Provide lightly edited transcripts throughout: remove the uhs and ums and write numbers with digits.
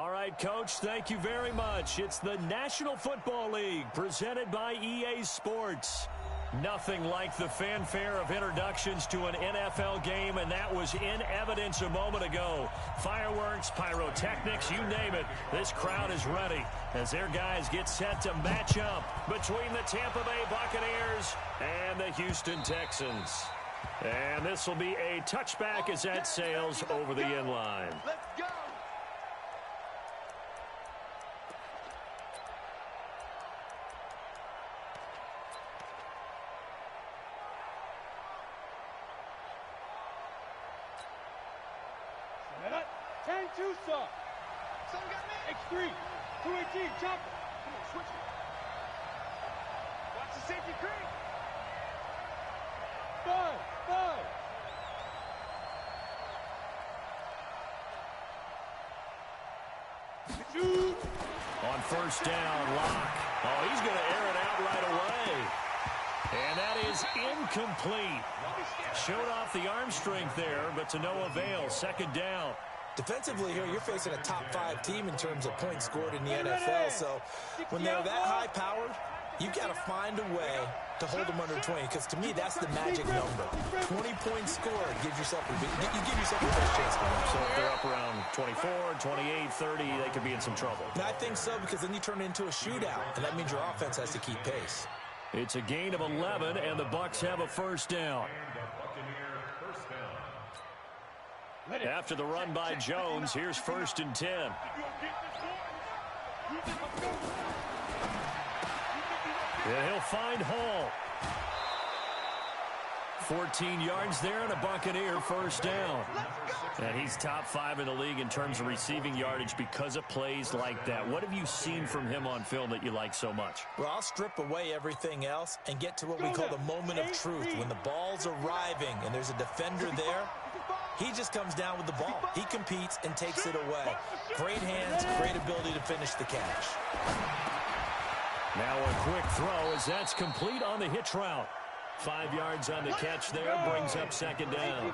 All right, Coach, thank you very much. It's the National Football League presented by EA Sports. Nothing like the fanfare of introductions to an NFL game, and that was in evidence a moment ago. Fireworks, pyrotechnics, you name it. This crowd is ready as their guys get set to match up between the Tampa Bay Buccaneers and the Houston Texans. And this will be a touchback as that sails over the end line. Let's go! Someone got me. X3, 218, chopper. Come on, switch it. Watch the safety creep. 5. Shoot. On first down, Locke. Oh, he's going to air it out right away. And that is incomplete. Showed off the arm strength there, but to no avail. Second down. Defensively here, you're facing a top-5 team in terms of points scored in the NFL. So when they're that high-powered, you've got to find a way to hold them under 20. Because to me, that's the magic number. 20 points scored gives yourself you give yourself the best chance to win. So if they're up around 24, 28, 30, they could be in some trouble. And I think so, because then you turn it into a shootout, and that means your offense has to keep pace. It's a gain of 11, and the Bucs have a first down. After the run by Jones, here's 1st and 10. And he'll find Hall. 14 yards there and a Buccaneer first down. And he's top 5 in the league in terms of receiving yardage because of plays like that. What have you seen from him on film that you like so much? Well, I'll strip away everything else and get to what we call the moment of truth. When the ball's arriving and there's a defender there, he just comes down with the ball. He competes and takes it away. Great hands, great ability to finish the catch. Now a quick throw as that's complete on the hitch route. 5 yards on the catch there, brings up second down.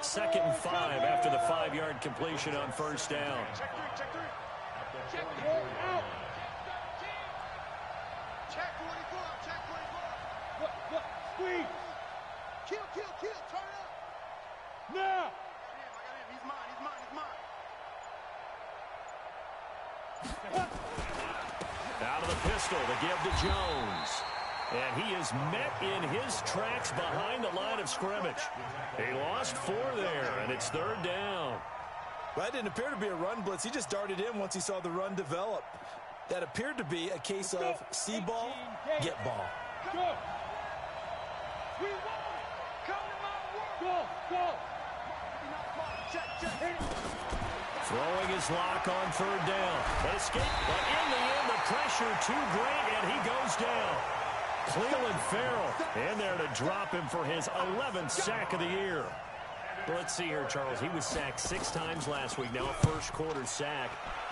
2nd and 5 after the 5-yard completion on first down. Check 24. Squeeze. Kill. Turn up. Now. I got him. He's mine. Out of the pistol to give to Jones. And he is met in his tracks behind the line of scrimmage. He lost 4 there, and it's 3rd down. Well, that didn't appear to be a run blitz. He just darted in once he saw the run develop. That appeared to be a case of see ball, get ball. Go. We want it. Come to my world. Go. Check. Throwing his lock on 3rd down. Escape, but in the end, the pressure too great, and he goes down. Cleveland Farrell in there to drop him for his 11th sack of the year. Well, let's see here, Charles. He was sacked 6 times last week. Now a first-quarter sack.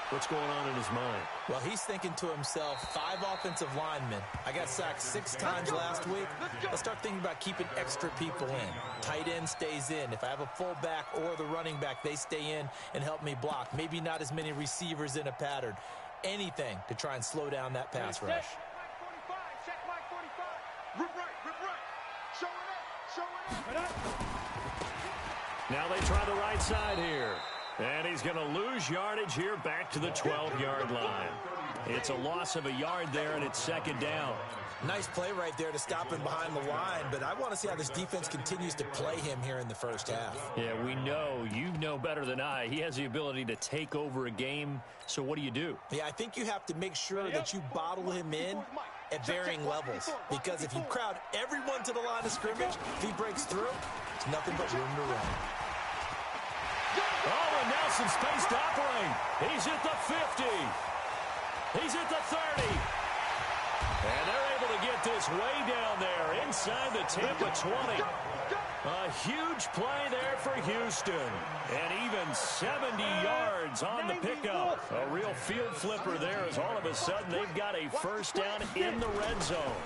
What's going on in his mind? Well, he's thinking to himself, 5 offensive linemen. I got sacked 6 times last week. Let's start thinking about keeping extra people in. Tight end stays in. If I have a fullback or the running back, they stay in and help me block. Maybe not as many receivers in a pattern. Anything to try and slow down that pass rush. Check Mike 45. Rip right. Showing up. Now they try the right side here. And he's going to lose yardage here back to the 12-yard line. It's a loss of a yard there, and it's 2nd down. Nice play right there to stop him behind the line, but I want to see how this defense continues to play him here in the first half. Yeah, we know. You know better than I. He has the ability to take over a game, so what do you do? Yeah, I think you have to make sure that you bottle him in at varying levels, because if you crowd everyone to the line of scrimmage, if he breaks through, it's nothing but room to run. Oh, and now some space to operate. He's at the 50. He's at the 30. And they're able to get this way down there inside the Tampa 20. A huge play there for Houston. And even 70 yards on the pickup. A real field flipper there as all of a sudden they've got a first down in the red zone.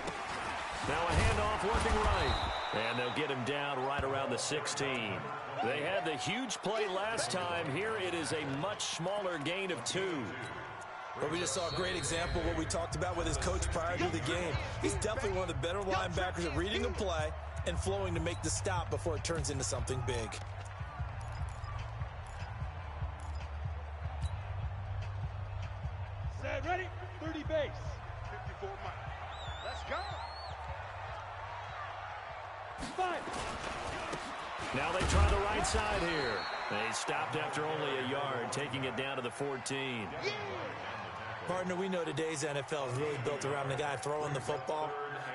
Now a handoff working right. And they'll get him down right around the 16. They had the huge play last time. Here it is a much smaller gain of 2. Well, we just saw a great example of what we talked about with his coach prior to the game. He's definitely one of the better linebackers at reading a play and flowing to make the stop before it turns into something big. Set, ready, 30 base. 54 Mike. Let's go. 5. Now they try the right side here. They stopped after only a yard, taking it down to the 14. Partner, we know today's NFL is really built around the guy throwing the football.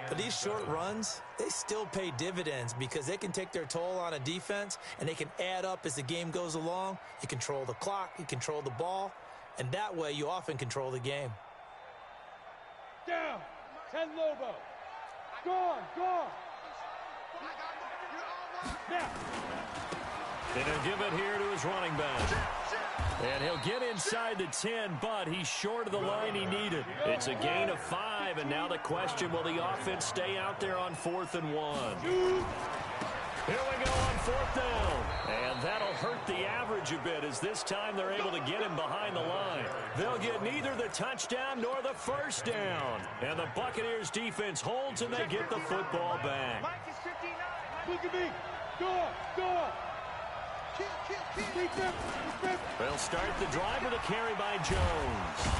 But these short runs, they still pay dividends because they can take their toll on a defense, and they can add up as the game goes along. You control the clock, you control the ball, and that way you often control the game. Down. 10 Lobo. Gone. Now. And he'll give it here to his running back. And he'll get inside the 10, but he's short of the line he needed. It's a gain of 5, and now the question, will the offense stay out there on 4th and 1? Here we go on 4th down. And that'll hurt the average a bit as this time they're able to get him behind the line. They'll get neither the touchdown nor the first down. And the Buccaneers defense holds and they get the football back. Mike is 59. Look at me. Go. They'll start the drive with a carry by Jones.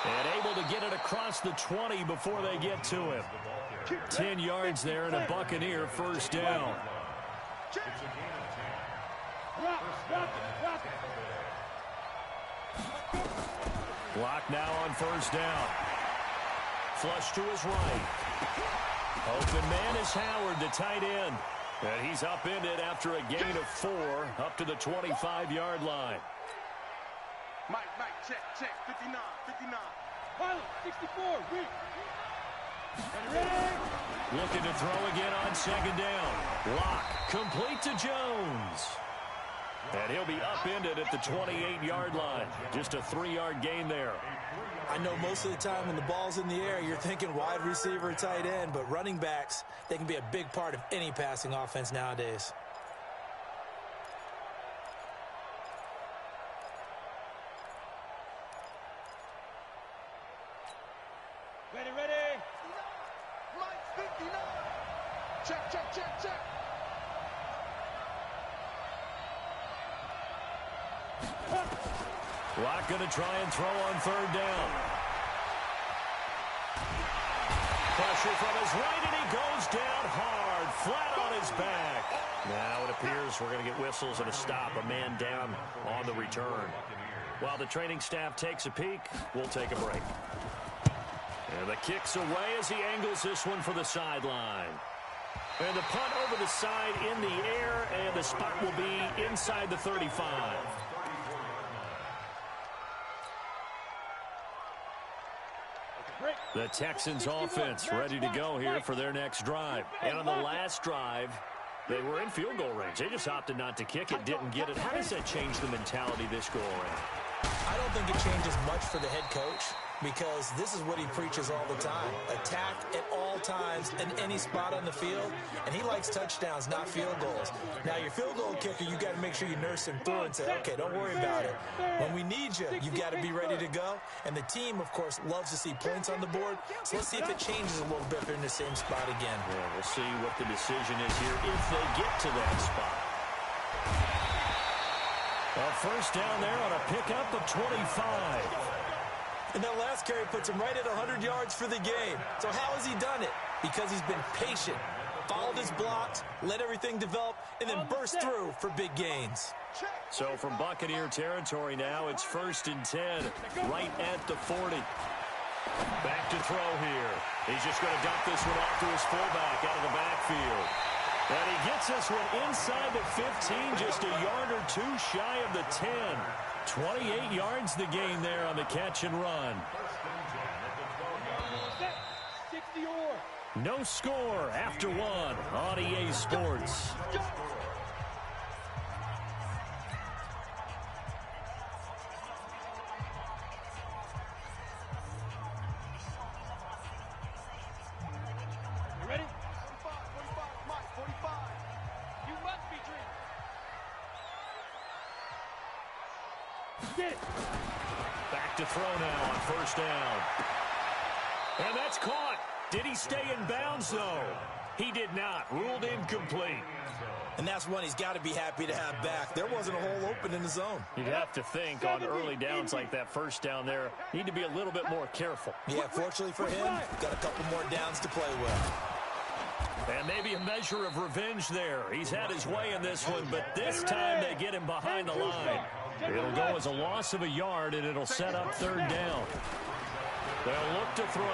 And able to get it across the 20 before they get to him. 10 yards there and a Buccaneer first down. Block now on first down. Flush to his right. Open man is Howard, the tight end. And he's upended after a gain of 4 up to the 25-yard line. Mike, check. 59. Pilot, 64, reach. Ready. Looking to throw again on second down. Lock, complete to Jones. And he'll be upended at the 28-yard line. Just a 3-yard gain there. I know most of the time when the ball's in the air, you're thinking wide receiver, tight end, but running backs, they can be a big part of any passing offense nowadays. Ready. Mike 59. Check. Lock going to try and throw on third down. Pressure from his right, and he goes down hard, flat on his back. Now it appears we're going to get whistles and a stop, a man down on the return. While the training staff takes a peek, we'll take a break. And the kick's away as he angles this one for the sideline. And the punt over the side in the air, and the spot will be inside the 35. The Texans offense ready to go here for their next drive. And on the last drive, they were in field goal range. They just opted not to kick it, didn't get it. How does that change the mentality this go around? I don't think it changes much for the head coach because this is what he preaches all the time. Attack at all times in any spot on the field, and he likes touchdowns, not field goals. Now, your field goal kicker, you got to make sure you nurse him through and say, okay, don't worry about it. When we need you, you've got to be ready to go. And the team, of course, loves to see points on the board. So let's see if it changes a little bit if they're in the same spot again. Yeah, we'll see what the decision is here if they get to that spot. A first down there on a pickup of 25. And that last carry puts him right at 100 yards for the game. So how has he done it? Because he's been patient, followed his blocks, let everything develop, and then burst through for big gains. So from Buccaneer territory now, it's 1st and 10, right at the 40. Back to throw here. He's just going to dump this one off to his fullback out of the backfield. And he gets this one inside the 15, just a yard or two shy of the 10. 28 yards the gain there on the catch and run. No score after one on EA Sports. Ready? 45, Mike, 45. Back to throw now on first down. And that's caught. Did he stay in bounds, though? He did not. Ruled incomplete. And that's one he's got to be happy to have back. There wasn't a hole open in the zone. You'd have to think on early downs like that first down there, need to be a little bit more careful. Yeah, fortunately for him, got a couple more downs to play with. And maybe a measure of revenge there. He's had his way in this one, but this time they get him behind the line. It'll go as a loss of a yard, and it'll set up third down. They'll look to throw.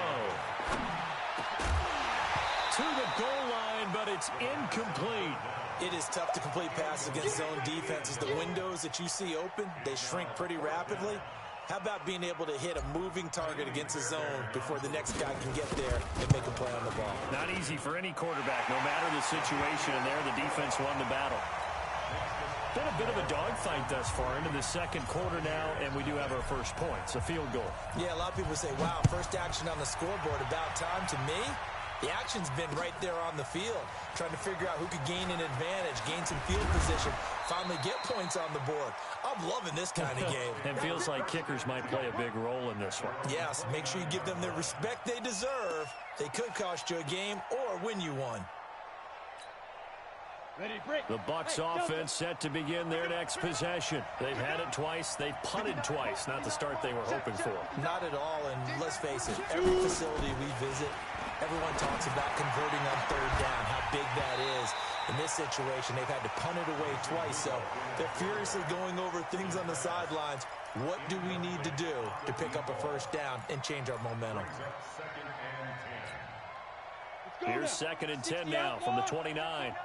To the goal line, but it's incomplete. It is tough to complete passes against zone defenses. The windows that you see open, they shrink pretty rapidly. How about being able to hit a moving target against a zone before the next guy can get there and make a play on the ball? Not easy for any quarterback, no matter the situation, and there the defense won the battle. Been a bit of a dogfight thus far into the second quarter now, and we do have our first points, a field goal. Yeah, a lot of people say, wow, first action on the scoreboard, about time. To me, the action's been right there on the field, trying to figure out who could gain an advantage, gain some field position, finally get points on the board. I'm loving this kind of game. And feels like kickers might play a big role in this one. Yes, make sure you give them the respect they deserve. They could cost you a game or win you one. The Bucs offense set to begin their next possession. They've had it twice. They've punted twice. Not the start they were hoping for. Not at all, and let's face it, every facility we visit, everyone talks about converting on third down, how big that is. In this situation, they've had to punt it away twice, so they're furiously going over things on the sidelines. What do we need to do to pick up a first down and change our momentum? Here's 2nd and 10 now from the 29.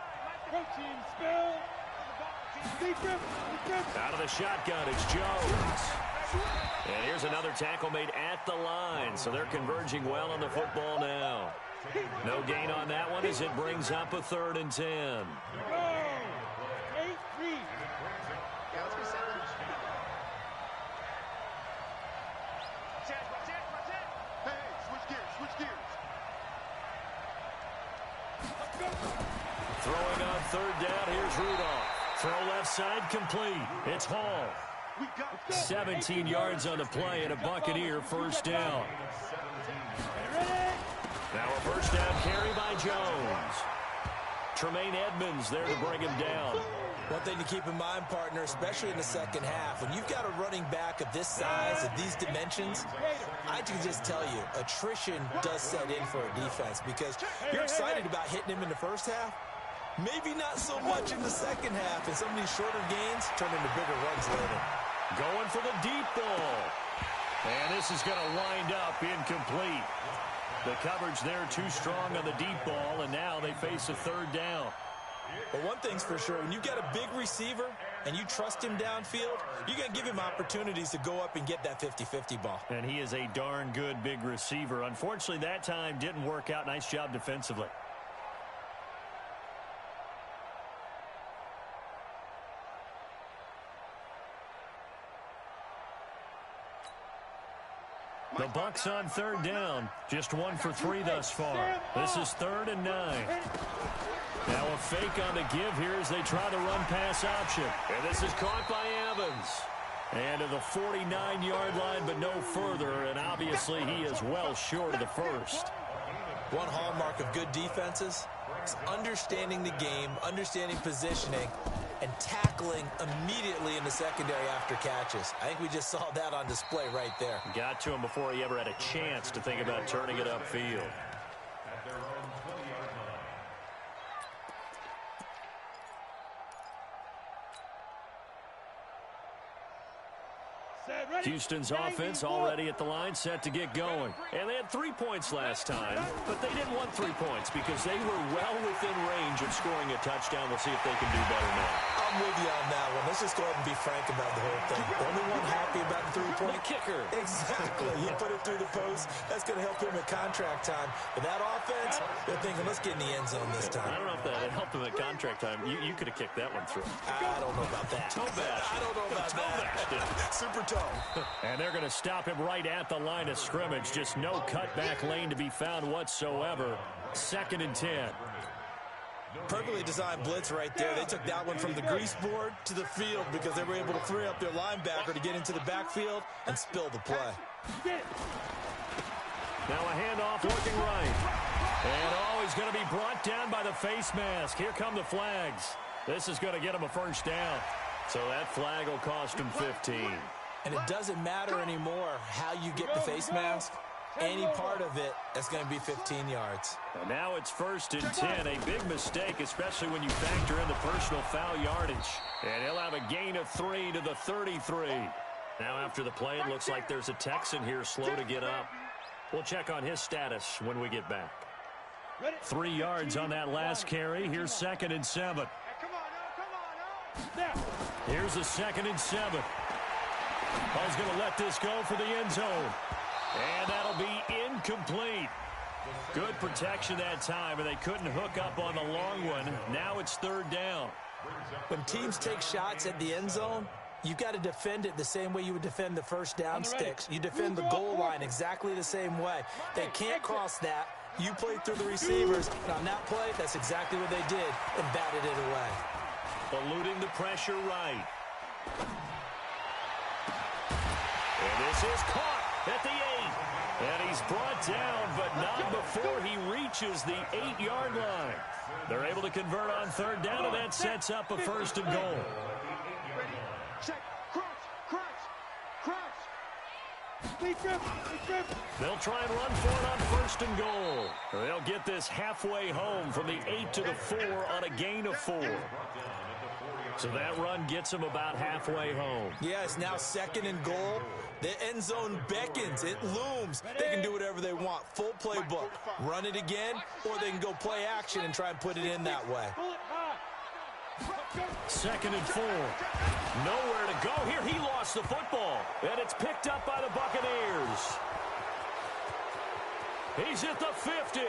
Out of the shotgun, it's Jones. And here's another tackle made at the line, so they're converging well on the football now. No gain on that one as it brings up a 3rd and 10. Throwing on 3rd down, here's Rudolph. Throw left side complete. It's Hall. 17 yards on the play and a Buccaneer first down. Now a first down carry by Jones. Tremaine Edmonds there to bring him down. One thing to keep in mind, partner, especially in the second half, when you've got a running back of this size, of these dimensions, I can just tell you, attrition does set in for a defense because you're excited about hitting him in the first half. Maybe not so much in the second half, and some of these shorter gains turn into bigger runs later. Going for the deep ball. And this is going to wind up incomplete. The coverage there too strong on the deep ball, and now they face a 3rd down. But one thing's for sure, when you've got a big receiver and you trust him downfield, you're going to give him opportunities to go up and get that 50-50 ball. And he is a darn good big receiver. Unfortunately, that time didn't work out. Nice job defensively. The Bucs on 3rd down. Just 1 for 3 thus far. This is 3rd and 9. Now a fake on the give here as they try the run-pass option. And this is caught by Evans. And to the 49-yard line, but no further. And obviously he is well short of the first. One hallmark of good defenses is understanding the game, understanding positioning, and tackling immediately in the secondary after catches. I think we just saw that on display right there. Got to him before he ever had a chance to think about turning it upfield. Houston's offense already at the line, set to get going. And they had 3 points last time, but they didn't want 3 points because they were well within range of scoring a touchdown. We'll see if they can do better now. I'm with you on that one. Let's just go ahead and be frank about the whole thing. The only one happy about the 3-point kicker. Exactly. He put it through the post. That's going to help him at contract time. But that offense, they're thinking, let's get in the end zone this time. I don't know if that helped him at contract time. You could have kicked that one through. I don't know about that. Toe bash. I don't know about that. Super toe. And they're going to stop him right at the line of scrimmage. Just no cutback lane to be found whatsoever. 2nd and 10. Perfectly designed blitz right there. They took that one from the grease board to the field because they were able to free up their linebacker to get into the backfield and spill the play. Now a handoff working right. And he's going to be brought down by the face mask. Here come the flags. This is going to get him a first down. So that flag will cost him 15. And it doesn't matter anymore how you get the face mask. Any part of it is going to be 15 yards. And now it's 1st and 10. A big mistake, especially when you factor in the personal foul yardage. And he'll have a gain of 3 to the 33. Now after the play, it looks like there's a Texan here slow to get up. We'll check on his status when we get back. 3 yards on that last carry. Here's 2nd and 7. Here's a 2nd and 7. He's going to let this go for the end zone. And that'll be incomplete. Good protection that time, and they couldn't hook up on the long one. Now it's 3rd down. When teams take shots at the end zone, you've got to defend it the same way you would defend the first down sticks. You defend the goal line exactly the same way. They can't cross that. You play through the receivers. And on that play, that's exactly what they did and batted it away. Eluding the pressure right. And this is caught at the 8. And he's brought down, but not before he reaches the 8-yard line. They're able to convert on 3rd down, and that sets up a 1st and goal. They'll try and run for it on 1st and goal. They'll get this halfway home from the 8 to the 4 on a gain of 4. So that run gets them about halfway home. Yeah, it's now 2nd and goal. The end zone beckons. It looms. They can do whatever they want. Full playbook. Run it again, or they can go play action and try and put it in that way. 2nd and 4. Nowhere to go. Here he lost the football. And it's picked up by the Buccaneers. He's at the 50.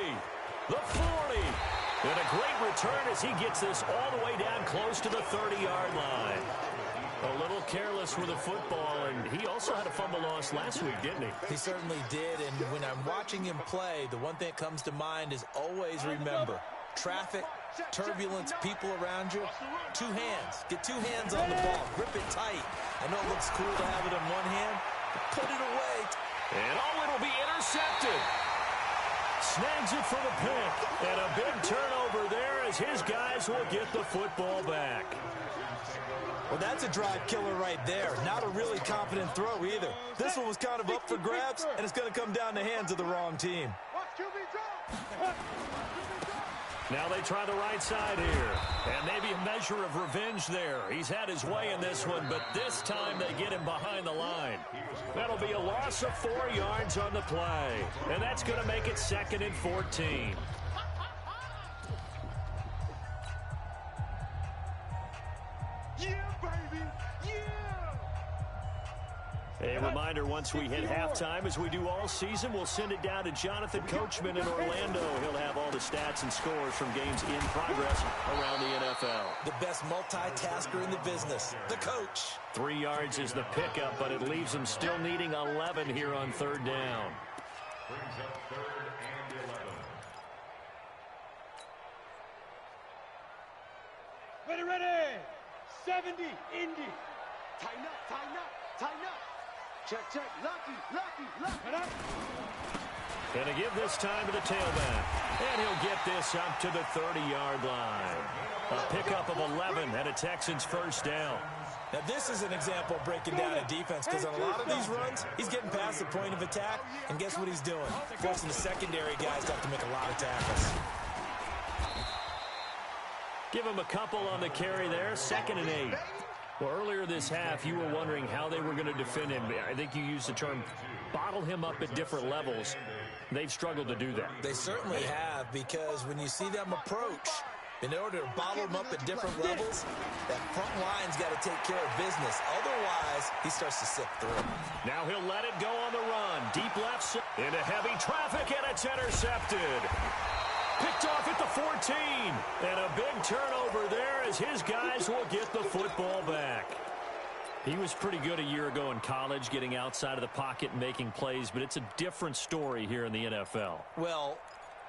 The 40. And a great return as he gets this all the way down close to the 30-yard line. A little careless with the football, and he also had a fumble loss last week, didn't he? He certainly did, and when I'm watching him play, the one thing that comes to mind is always remember, traffic, turbulence, people around you, 2 hands. Get 2 hands on the ball. Grip it tight. I know it looks cool to have it in one hand, but put it away. And it'll be intercepted. Snags it for the pick. And a big turnover there as his guys will get the football back. Well, that's a drive killer right there. Not a really confident throw either. This one was kind of up for grabs, and it's going to come down the hands of the wrong team. Now they try the right side here. And maybe a measure of revenge there. He's had his way in this one, but this time they get him behind the line. That'll be a loss of 4 yards on the play. And that's going to make it 2nd and 14. A reminder, once we hit halftime, as we do all season, we'll send it down to Jonathan Coachman in Orlando. He'll have all the stats and scores from games in progress around the NFL. The best multitasker in the business, the coach. 3 yards is the pickup, but it leaves him still needing 11 here on 3rd down. Brings up 3rd and 11. Ready. 70, Indy. Tighten up, tighten up, tighten up. Check, lucky. And to give this time to the tailback. And he'll get this up to the 30-yard line. A pickup of 11 and a Texans 1st down. Now, this is an example of breaking down a defense because on a lot of these runs, he's getting past the point of attack, and guess what he's doing? Forcing the secondary guys to have to make a lot of tackles. Give him a couple on the carry there, 2nd and 8. Well, earlier this half, you were wondering how they were going to defend him. I think you used the term bottle him up at different levels. They've struggled to do that. They certainly have, because when you see them approach, in order to bottle him up at different levels, that front line's got to take care of business. Otherwise, he starts to sift through. Now he'll let it go on the run. Deep left side. Into heavy traffic, and it's intercepted. Picked off at the 14. And a big turnover there as his guys will get the football back. He was pretty good a year ago in college, getting outside of the pocket and making plays, but it's a different story here in the NFL. Well,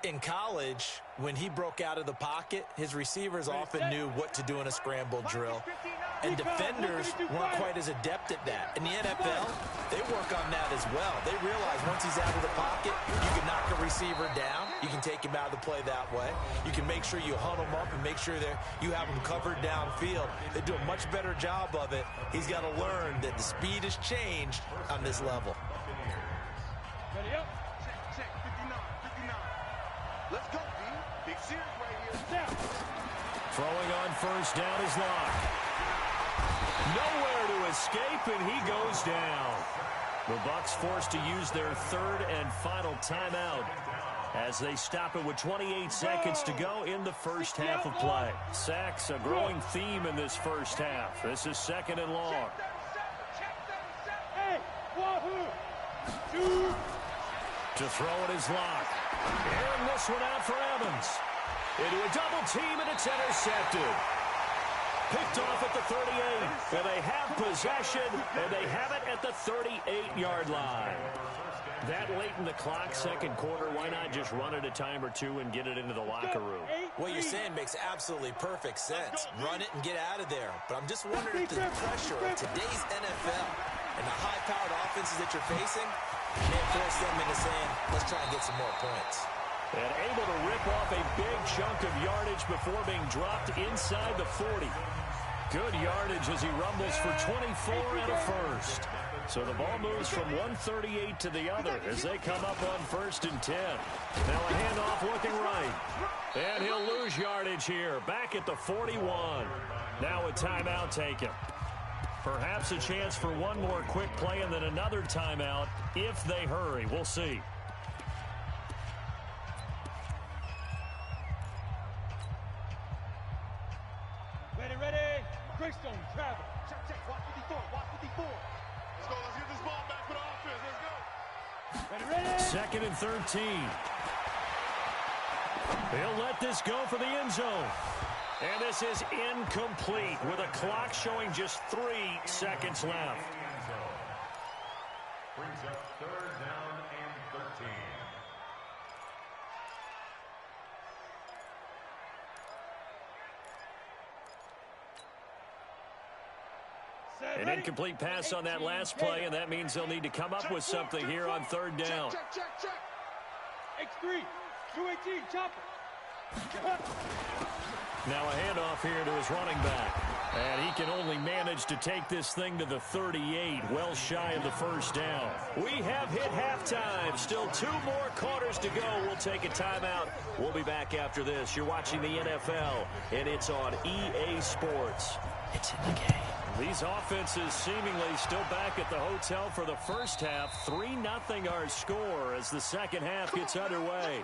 In college, when he broke out of the pocket, his receivers often knew what to do in a scramble drill. And defenders weren't quite as adept at that. In the NFL, they work on that as well. They realize once he's out of the pocket, you can knock a receiver down. You can take him out of the play that way. You can make sure you huddle him up and make sure that you have him covered downfield. They do a much better job of it. He's got to learn that the speed has changed on this level. Ready up. Check, 59, 59. Let's go, B. Big series right here. Now. Throwing on first down is Locke. Nowhere to escape, and he goes down. The Bucs forced to use their third and final timeout as they stop it with 28 seconds to go in the first half of play. Sacks, a growing theme in this first half. This is second and long. Hey, wahoo! Two. To throw it is Locke. And this one out for Evans. Into a double team, and it's intercepted. Picked off at the 38, and they have possession, and they have it at the 38-yard line. That late in the clock, second quarter, why not just run it a time or two and get it into the locker room? What you're saying makes absolutely perfect sense. Run it and get out of there. But I'm just wondering if the pressure of today's NFL and the high-powered offenses that you're facing may force them into saying, let's try and get some more points. And able to rip off a big chunk of yardage before being dropped inside the 40. Good yardage as he rumbles for 24 and a first. So the ball moves from 138 to the other as they come up on first and 10. Now a handoff looking right. And he'll lose yardage here. Back at the 41. Now a timeout taken. Perhaps a chance for one more quick play and then another timeout if they hurry. We'll see. Ready. Greystone, travel. Check. Watch 54. Let's go. Let's get this ball back for the offense. Let's go. Ready. Second and 13. He'll let this go for the end zone. And this is incomplete with a clock showing just 3 seconds left. Brings up third down and 13. An incomplete pass on that last play, and that means they'll need to come up with something here on third down. Check. X3, 218, chopper. Now a handoff here to his running back. And he can only manage to take this thing to the 38, well shy of the first down. We have hit halftime. Still 2 more quarters to go. We'll take a timeout. We'll be back after this. You're watching the NFL, and it's on EA Sports. It's in the game. These offenses seemingly still back at the hotel for the first half. 3-0 our score as the second half gets underway.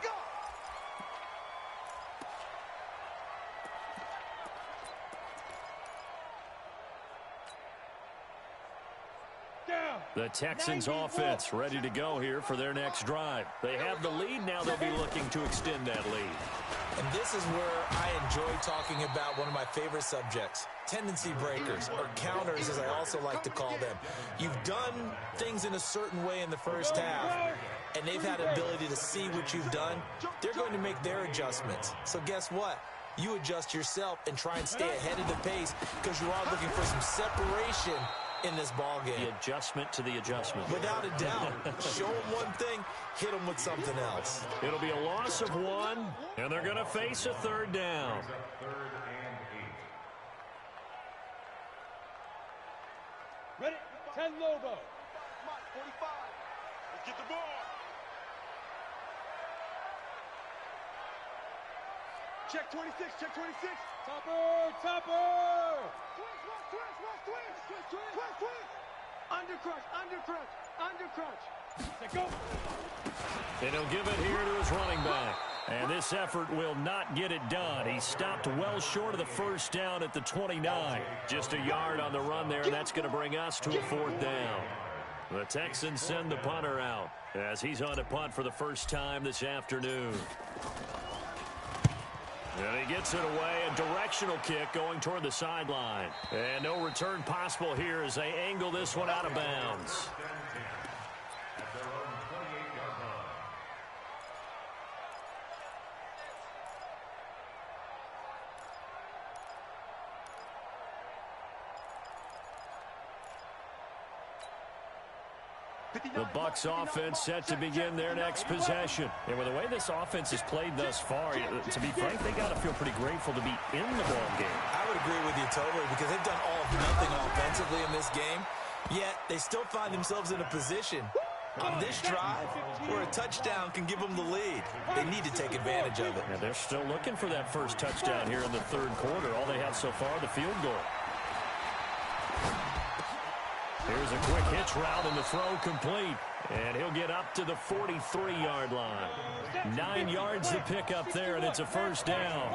The Texans offense ready to go here for their next drive. They have the lead. Now they'll be looking to extend that lead. And this is where I enjoy talking about one of my favorite subjects, tendency breakers, or counters as I also like to call them. You've done things in a certain way in the first half, and they've had ability to see what you've done. They're going to make their adjustments. So guess what? You adjust yourself and try and stay ahead of the pace because you are looking for some separation in this ball game. The adjustment to the adjustment. Without a doubt. Show them one thing, hit them with something else. It'll be a loss of 1, and they're going to face a third down. Third and 8. Ready, 10 logo. 45. Let's get the ball. Check 26. Topper. Twist. Undercrunch. Let's go. And he'll give it here to his running back. And this effort will not get it done. He stopped well short of the first down at the 29. Just a yard on the run there, and that's going to bring us to a 4th down. The Texans send the punter out as he's on to punt for the first time this afternoon. And he gets it away, a directional kick going toward the sideline. And no return possible here as they angle this one out of bounds. The Bucs offense set to begin their next possession. And with the way this offense has played thus far, to be frank, they got to feel pretty grateful to be in the ball game. I would agree with you totally because they've done all of nothing offensively in this game, yet they still find themselves in a position on this drive where a touchdown can give them the lead. They need to take advantage of it. And they're still looking for that first touchdown here in the third quarter. All they have so far, the field goal. Here's a quick hitch route and the throw complete. And he'll get up to the 43-yard line. 9 yards to pick up there, and it's a first down.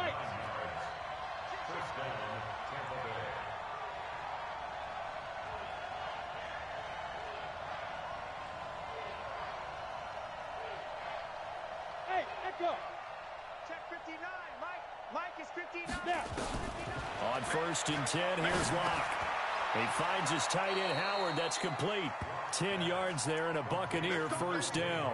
Hey, echo. Check 59. Mike is 59. Yeah. On 1st and 10, here's Locke. He finds his tight end, Howard. That's complete. 10 yards there and a Buccaneer first down.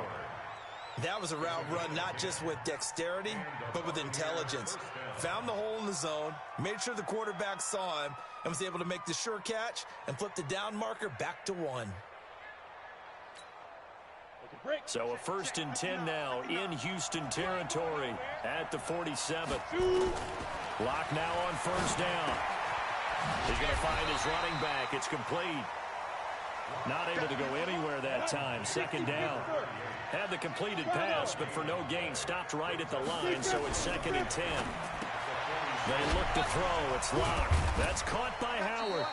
That was a route run not just with dexterity, but with intelligence. Found the hole in the zone, made sure the quarterback saw him, and was able to make the sure catch and flip the down marker back to 1. So a 1st and 10 now in Houston territory at the 47. Locke now on first down. He's going to find his running back. It's complete. Not able to go anywhere that time. 2nd down. Had the completed pass, but for no gain. Stopped right at the line, so it's 2nd and 10. They look to throw. It's Locke. That's caught by Howard.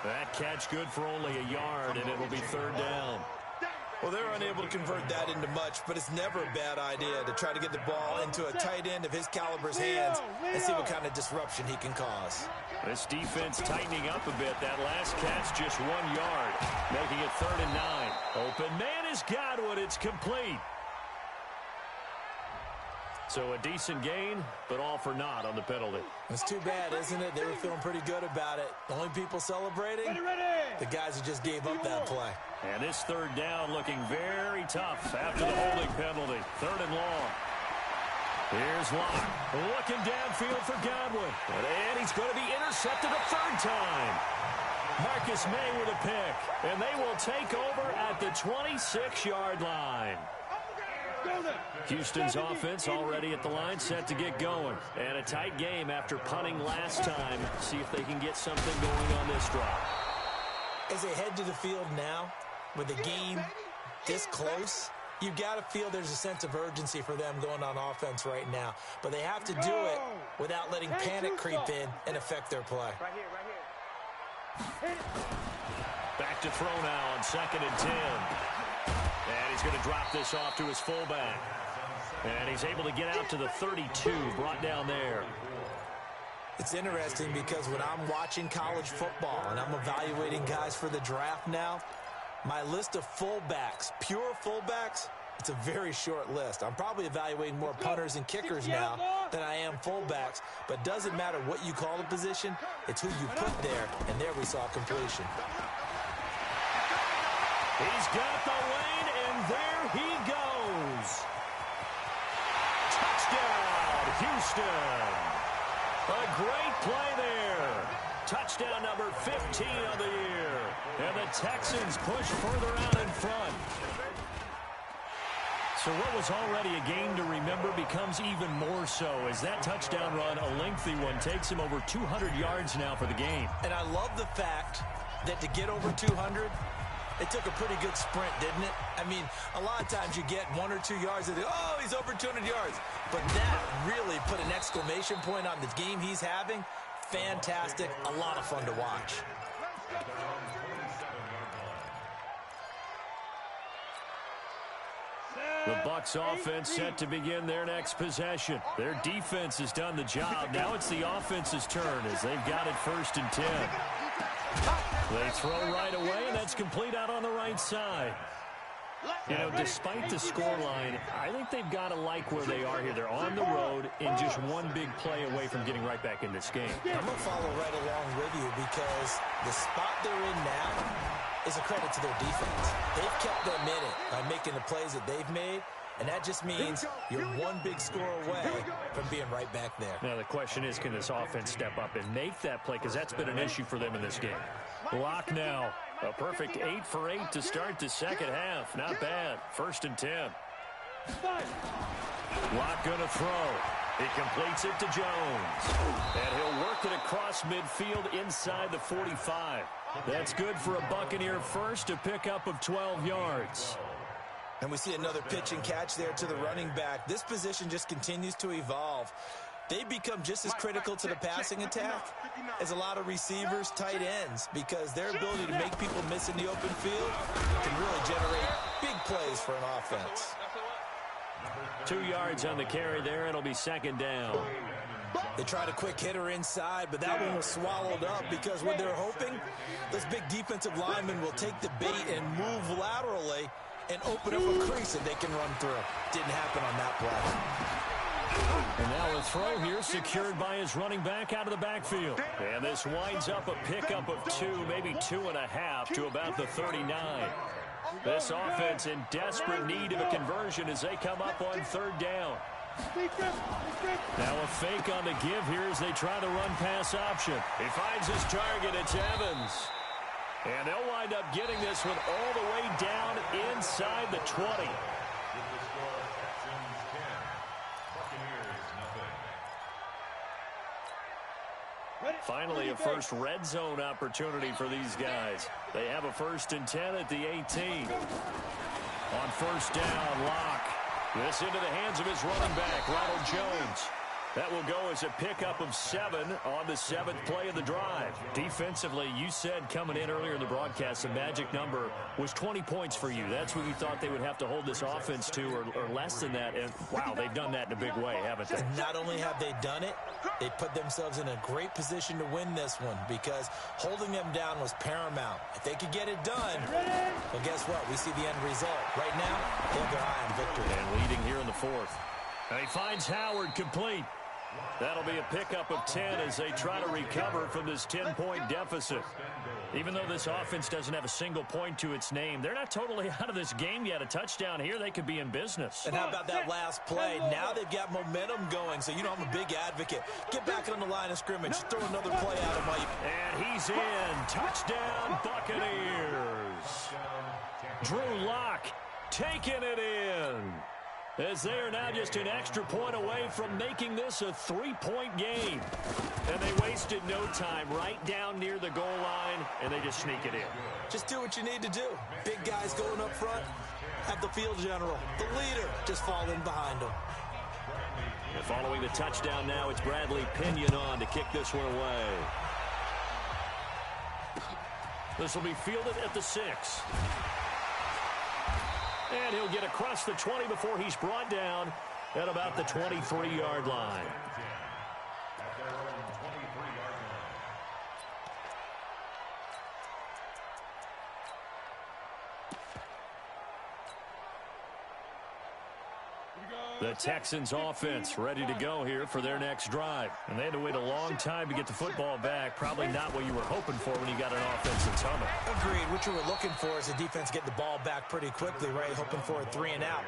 That catch good for only a yard, and it will be 3rd down. Well, they're unable to convert that into much, but it's never a bad idea to try to get the ball into a tight end of his caliber's hands and see what kind of disruption he can cause. This defense tightening up a bit. That last catch just 1 yard, making it 3rd and 9. Open man is Godwin. It's complete. So a decent gain, but all for naught on the penalty. It's too bad, isn't it? They were feeling pretty good about it. The only people celebrating, the guys who just gave up that play. And this 3rd down looking very tough after the holding penalty. 3rd and long. Here's Locke. Looking downfield for Godwin. And he's going to be intercepted a 3rd time. Marcus May with a pick. And they will take over at the 26-yard line. Houston's offense already at the line, set to get going. And a tight game after punting last time. See if they can get something going on this drive. As they head to the field now, with the game this close, you've got to feel there's a sense of urgency for them going on offense right now. But they have to do it without letting panic creep in and affect their play. Right here. Back to throw now on 2nd and 10. And he's going to drop this off to his fullback. And he's able to get out to the 32, brought down there. It's interesting because when I'm watching college football and I'm evaluating guys for the draft now, my list of fullbacks, pure fullbacks, it's a very short list. I'm probably evaluating more punters and kickers now than I am fullbacks. But doesn't matter what you call the position, it's who you put there. And there we saw completion. He's got the lane, and there he goes. Touchdown, Houston. A great play there. Touchdown number 15 of the year. And the Texans push further out in front. So what was already a game to remember becomes even more so as that touchdown run, a lengthy one, takes him over 200 yards now for the game. And I love the fact that to get over 200, it took a pretty good sprint, didn't it? I mean, a lot of times you get 1 or 2 yards and oh, he's over 200 yards. But that really put an exclamation point on the game he's having. Fantastic. A lot of fun to watch. The Bucs offense set to begin their next possession. Their defense has done the job. Now it's the offense's turn as they've got it 1st and 10. They throw right away, and that's complete out on the right side. You know, despite the scoreline, I think they've got to like where they are here. They're on the road and just one big play away from getting right back in this game. I'm going to follow right along with you because the spot they're in now is a credit to their defense. They've kept them in it by making the plays that they've made, and that just means you're one big score away from being right back there. Now the question is, can this offense step up and make that play? Because that's been an issue for them in this game. Locke now A perfect 8 for 8 to start the second half. Not bad. 1st and 10. Locke going to throw. He completes it to Jones. And he'll work it across midfield inside the 45. That's good for a Buccaneer first, a pickup of 12 yards. And we see another pitch and catch there to the running back. This position just continues to evolve. They become just as critical to the passing attack as a lot of receivers, tight ends, because their ability to make people miss in the open field can really generate big plays for an offense. 2 yards on the carry there. It'll be 2nd down. They tried a quick hitter inside, but that one was swallowed up because what they're hoping, those big defensive linemen will take the bait and move laterally and open up a crease that they can run through. Didn't happen on that play. And now a throw here secured by his running back out of the backfield. And this winds up a pickup of 2, maybe 2.5 to about the 39. This offense in desperate need of a conversion as they come up on 3rd down. Now a fake on the give here as they try the run pass option. He finds his target. It's Evans. And they'll wind up getting this one all the way down inside the 20. Finally, a first red zone opportunity for these guys. They have a 1st and 10 at the 18. On 1st down, Locke. This into the hands of his running back, Ronald Jones. That will go as a pickup of 7 on the 7th play of the drive. Defensively, you said coming in earlier in the broadcast, the magic number was 20 points for you. That's what you thought they would have to hold this offense to, or less than that. And, wow, they've done that in a big way, haven't they? Not only have they done it, they put themselves in a great position to win this one because holding them down was paramount. If they could get it done, well, guess what? We see the end result. Right now, they have their eye on victory. And leading here in the 4th. And he finds Howard complete. That'll be a pickup of 10 as they try to recover from this 10-point deficit. Even though this offense doesn't have a single point to its name, they're not totally out of this game yet. A touchdown here, they could be in business. And how about that last play? Now they've got momentum going, so you know I'm a big advocate. Get back on the line of scrimmage. Throw another play out of my... And he's in. Touchdown, Buccaneers. Drew Locke taking it in. As they are now just an extra point away from making this a 3-point game. And they wasted no time right down near the goal line, and they just sneak it in. Just do what you need to do. Big guys going up front. Have the field general, the leader, just fall in behind them. And following the touchdown now, it's Bradley Pinion on to kick this one away. This will be fielded at the 6. And he'll get across the 20 before he's brought down at about the 23-yard line. The Texans offense ready to go here for their next drive. And they had to wait a long time to get the football back. Probably not what you were hoping for when you got an offense that's humming. Agreed. What you were looking for is the defense get the ball back pretty quickly, right? Hoping for a 3 and out.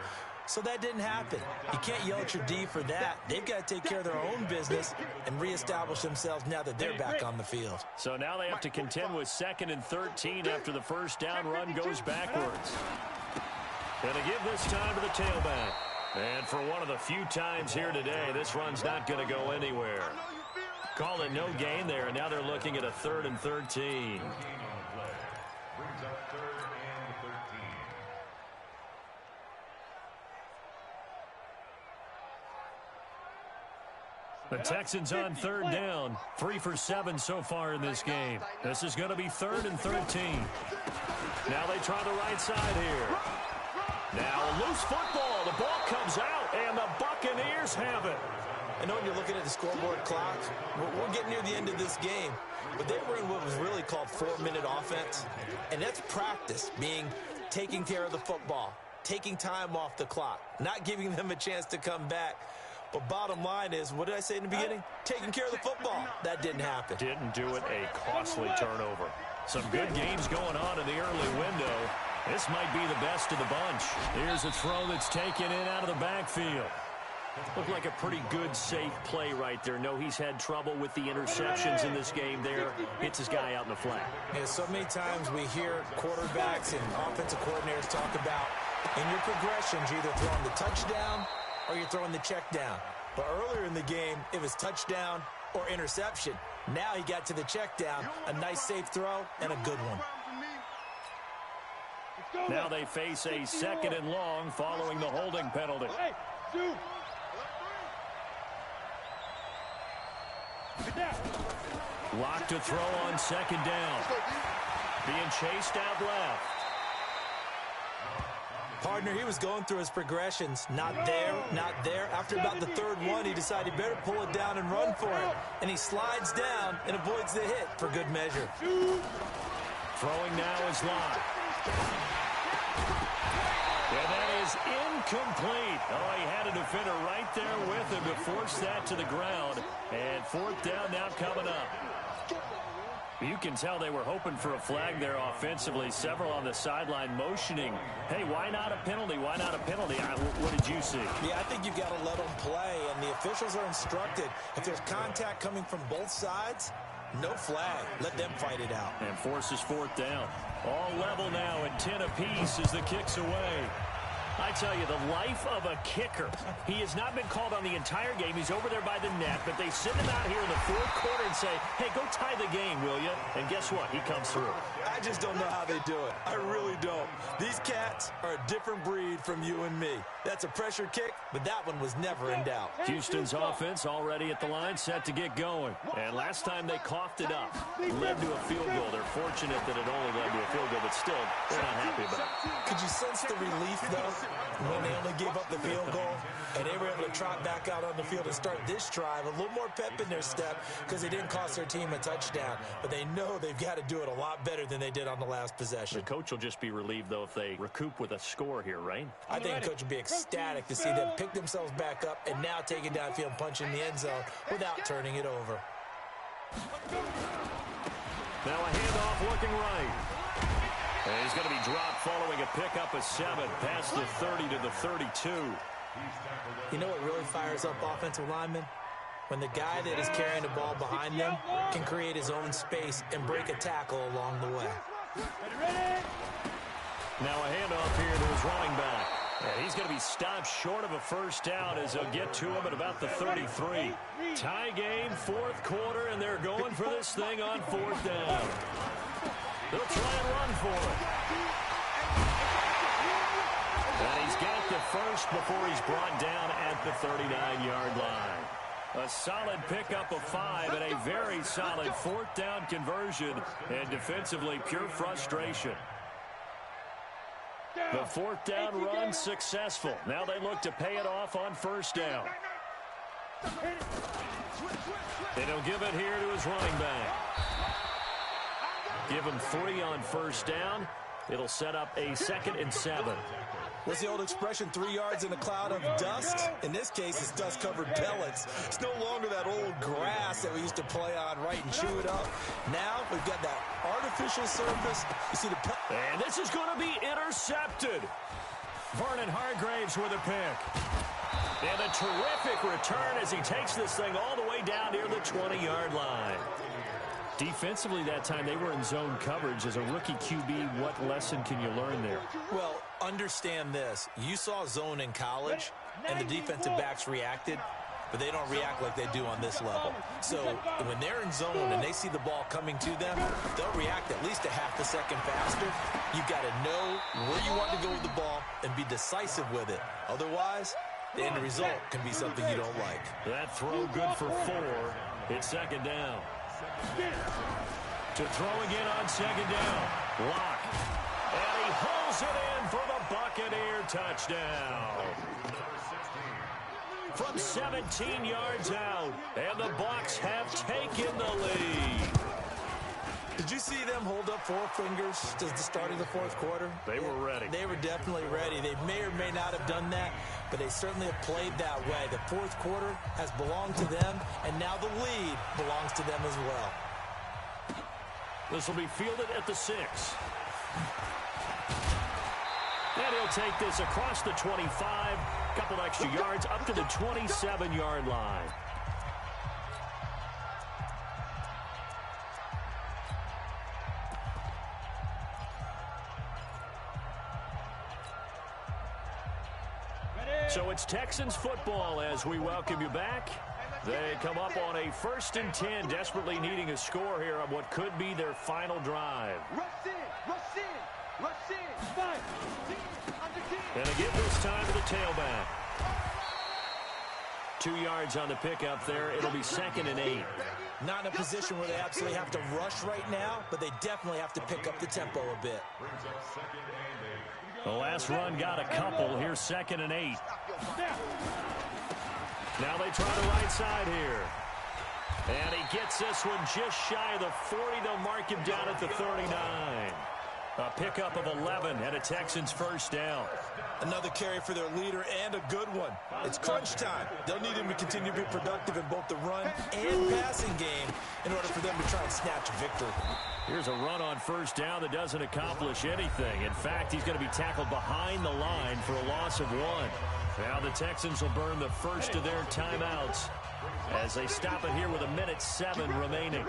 So that didn't happen. You can't yell at your D for that. They've got to take care of their own business and reestablish themselves now that they're back on the field. So now they have to contend with 2nd and 13 after the first down run goes backwards. And they give this time to the tailback. And for one of the few times here today, this run's not going to go anywhere. Call it no gain there, and now they're looking at a 3rd and 13. The Texans on 3rd down. 3 for 7 so far in this game. This is going to be 3rd and 13. Now they try the right side here. Now a loose football. The ball comes out, and the Buccaneers have it. I know when you're looking at the scoreboard clock, we're getting near the end of this game, but they were in what was really called 4-minute offense, and that's practice, being taking care of the football, taking time off the clock, not giving them a chance to come back. But bottom line is, what did I say in the beginning? Taking care of the football. That didn't happen. Didn't do it. A costly turnover. Some good games going on in the early window. This might be the best of the bunch. Here's a throw that's taken in out of the backfield. Looked like a pretty good, safe play right there. No, he's had trouble with the interceptions in this game there. Hits his guy out in the flat. Yeah, so many times we hear quarterbacks and offensive coordinators talk about in your progressions, you're either throwing the touchdown or you're throwing the check down. But earlier in the game, it was touchdown or interception. Now he got to the check down, a nice safe throw, and a good one. Now they face a 2nd and long following the holding penalty. Locked to throw on 2nd down. Being chased out left. Partner, he was going through his progressions. Not there, not there. After about the 3rd one, he decided he better pull it down and run for it. And he slides down and avoids the hit for good measure. Throwing now is Locke. And that is incomplete. Oh, he had a defender right there with him to force that to the ground. And 4th down now coming up. You can tell they were hoping for a flag there offensively. Several on the sideline motioning. Hey, why not a penalty? Why not a penalty? What did you see? Yeah, I think you've got to let them play, and the officials are instructed. If there's contact coming from both sides, no flag. Let them fight it out. And forces 4th down. All level now at 10 apiece as the kick's away. I tell you, the life of a kicker. He has not been called on the entire game. He's over there by the net, but they send him out here in the 4th quarter and say, hey, go tie the game, will you? And guess what? He comes through. I just don't know how they do it. I really don't. These cats are a different breed from you and me. That's a pressure kick, but that one was never in doubt. Houston's offense already at the line, set to get going. And last time they coughed it up, led to a field goal. They're fortunate that it only led to a field goal, but still, they're not happy about it. Could you sense the relief, though, when they only gave up the field goal and they were able to trot back out on the field and start this drive? A little more pep in their step because they didn't cost their team a touchdown, but they know they've got to do it a lot better than they did on the last possession. The coach will just be relieved, though, if they recoup with a score here, right? I think the coach will be ecstatic to see them pick themselves back up and now take it downfield and punch in the end zone without turning it over. Now a handoff looking right. And he's going to be dropped following a pickup of 7 past the 30 to the 32. You know what really fires up offensive linemen? When the guy that is carrying the ball behind them can create his own space and break a tackle along the way. Now a handoff here to his running back. And he's going to be stopped short of a 1st down as they'll get to him at about the 33. Tie game, 4th quarter, and they're going for this thing on 4th down. They'll try and run for it. And he's got the first before he's brought down at the 39-yard line. A solid pickup of 5 and a very solid 4th down conversion, and defensively pure frustration. The 4th down run successful. Now they look to pay it off on 1st down. And he'll give it here to his running back. Give him 3 on 1st down. It'll set up a 2nd and 7. What's the old expression, 3 yards in a cloud of dust? In this case, it's dust-covered pellets. It's no longer that old grass that we used to play on, right, and chew it up. Now we've got that artificial surface. You see the and this is going to be intercepted. Vernon Hargraves with a pick. And a terrific return as he takes this thing all the way down near the 20-yard line. Defensively that time, they were in zone coverage. As a rookie QB, what lesson can you learn there? Well, understand this. You saw zone in college, and the defensive backs reacted, but they don't react like they do on this level. So when they're in zone and they see the ball coming to them, they'll react at least a half a second faster. You've got to know where you want to go with the ball and be decisive with it. Otherwise, the end result can be something you don't like. That throw good for 4. It's 2nd down. To throw again on 2nd down. Lock. And he hauls it in for the Buccaneer touchdown. From 17 yards out. And the Bucs have taken the lead. Did you see them hold up 4 fingers to the start of the 4th quarter? They were ready. They were definitely ready. They may or may not have done that, but they certainly have played that way. The 4th quarter has belonged to them, and now the lead belongs to them as well. This will be fielded at the 6. And And he'll take this across the 25, couple extra yards up to the 27-yard line. So it's Texans football as we welcome you back. They come up on a 1st and 10, desperately needing a score here on what could be their final drive. And again this time to the tailback. 2 yards on the pickup there. It'll be 2nd and 8. Not in a position where they absolutely have to rush right now, but they definitely have to pick up the tempo a bit. The last run got a couple. Here's 2nd and 8. Now they try the right side here. And he gets this one just shy of the 40. They'll mark him down at the 39. A pickup of 11 and a Texans first down. Another carry for their leader and a good one. It's crunch time. They'll need him to continue to be productive in both the run and passing game in order for them to try and snatch a victory. Here's a run on first down that doesn't accomplish anything. In fact, he's going to be tackled behind the line for a loss of 1. Now the Texans will burn the first of their timeouts as they stop it here with 1:07 remaining.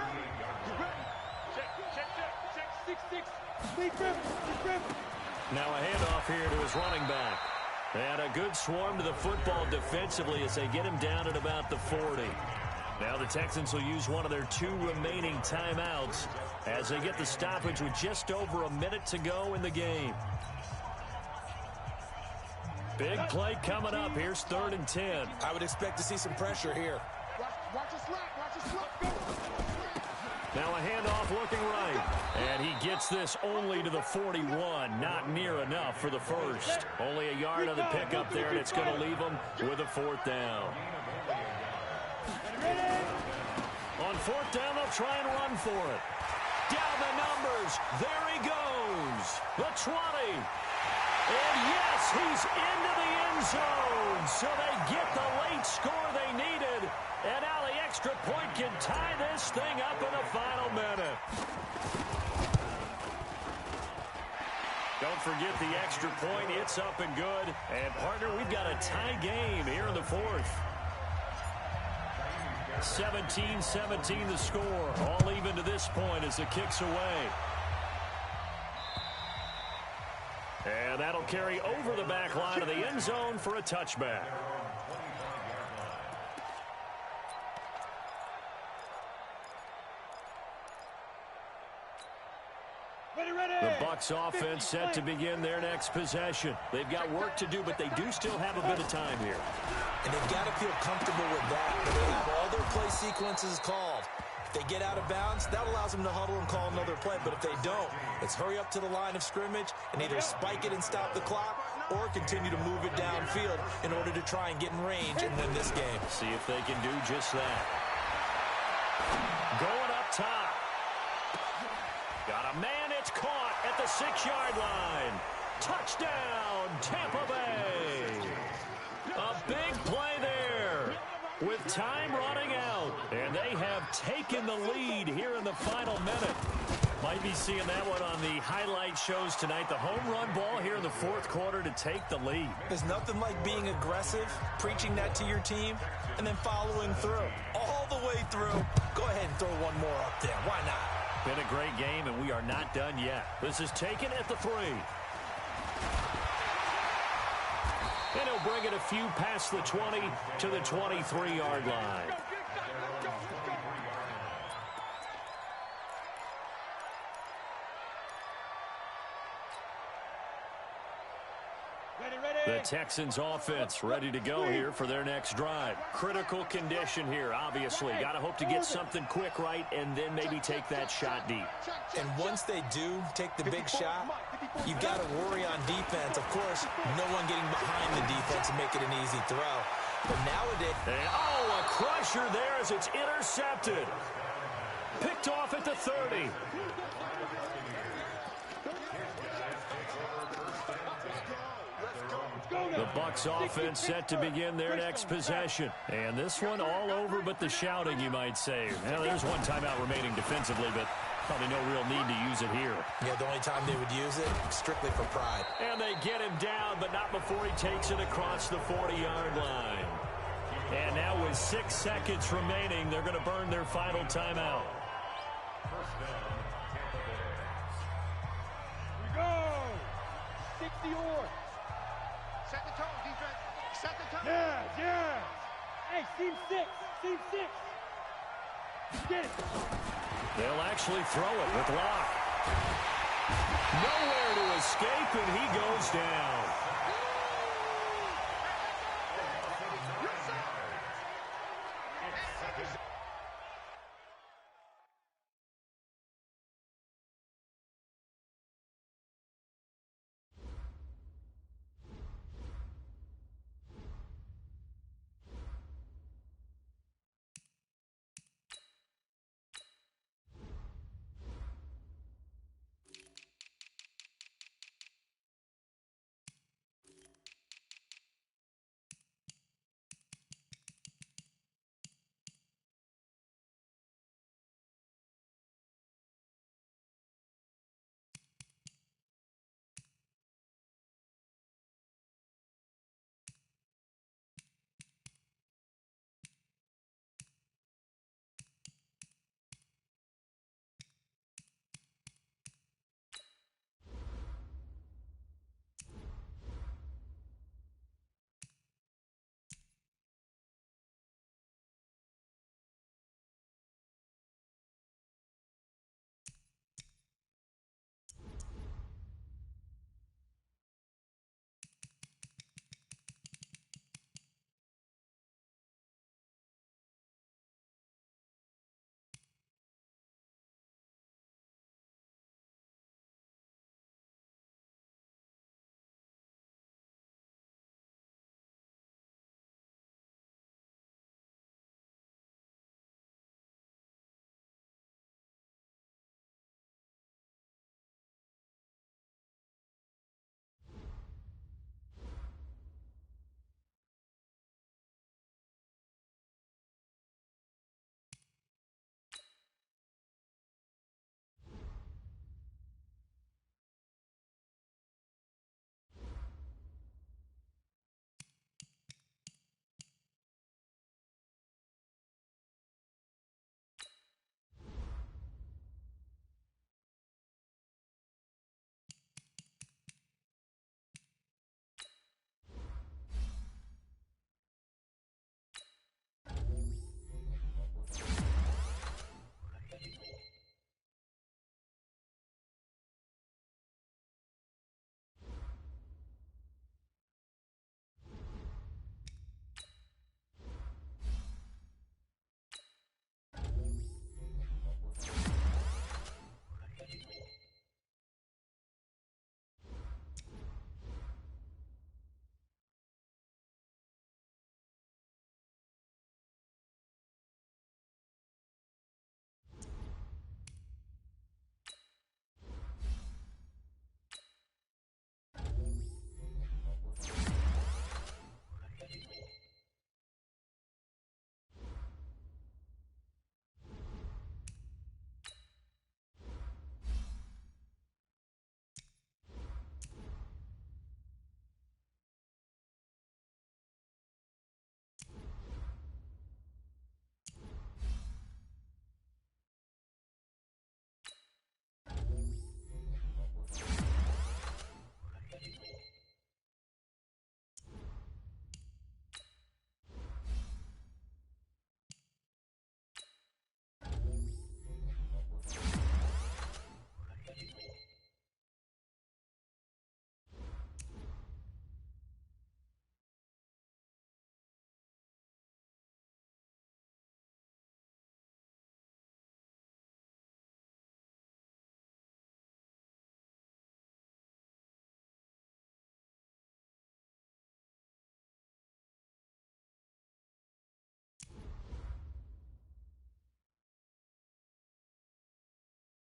Now a handoff here to his running back. And a good swarm to the football defensively as they get him down at about the 40. Now the Texans will use one of their 2 remaining timeouts as they get the stoppage with just over a minute to go in the game. Big play coming up. Here's 3rd and 10. I would expect to see some pressure here. Watch the slack. Watch the slack. Go. Now a handoff looking right. And he gets this only to the 41. Not near enough for the first. Only a yard on the pickup there, and it's going to leave him with a 4th down. On 4th down, they'll try and run for it. Down the numbers. There he goes. The 20. And yes, he's into the end zone. So they get the late score they needed. And now the extra point can tie this thing up in the final minute. Don't forget the extra point. It's up and good. And, partner, we've got a tie game here in the 4th. 17-17 the score. All even to this point as the kick's away. And that'll carry over the back line of the end zone for a touchback. The Bucs offense set to begin their next possession. They've got work to do, but they do still have a bit of time here. And they've got to feel comfortable with that. They have all their play sequences called. If they get out of bounds, that allows them to huddle and call another play. But if they don't, it's hurry up to the line of scrimmage and either spike it and stop the clock or continue to move it downfield in order to try and get in range and win this game. See if they can do just that. Going up top. Got a man, it's caught at the 6-yard line. Touchdown, Tampa Bay. A big play there with time running out. And they have taken the lead here in the final minute. Might be seeing that one on the highlight shows tonight. The home run ball here in the 4th quarter to take the lead. There's nothing like being aggressive, preaching that to your team, and then following through. All the way through. Go ahead and throw one more up there. Why not? Been a great game, and we are not done yet. This is taken at the 3. And he'll bring it a few past the 20 to the 23-yard line. The Texans offense ready to go here for their next drive. Critical condition here, obviously. Got to hope to get something quick right and then maybe take that shot deep. And once they do take the big shot, you've got to worry on defense. Of course, no one getting behind the defense and make it an easy throw. But nowadays... And, oh, a crusher there as it's intercepted. Picked off at the 30. The Bucs offense set to begin their next possession. And this one all over but the shouting, you might say. Now, there's one timeout remaining defensively, but Probably no real need to use it here. Yeah, the only time they would use it, strictly for pride. And they get him down, but not before he takes it across the 40-yard line. And now with 6 seconds remaining, they're going to burn their final timeout. First down, Tampa Bay. We go. 60 or. Set the tone, defense. Set the tone. Yeah. Hey, team 6. Team 6. Get it. They'll actually throw it with Locke. Nowhere to escape, and he goes down.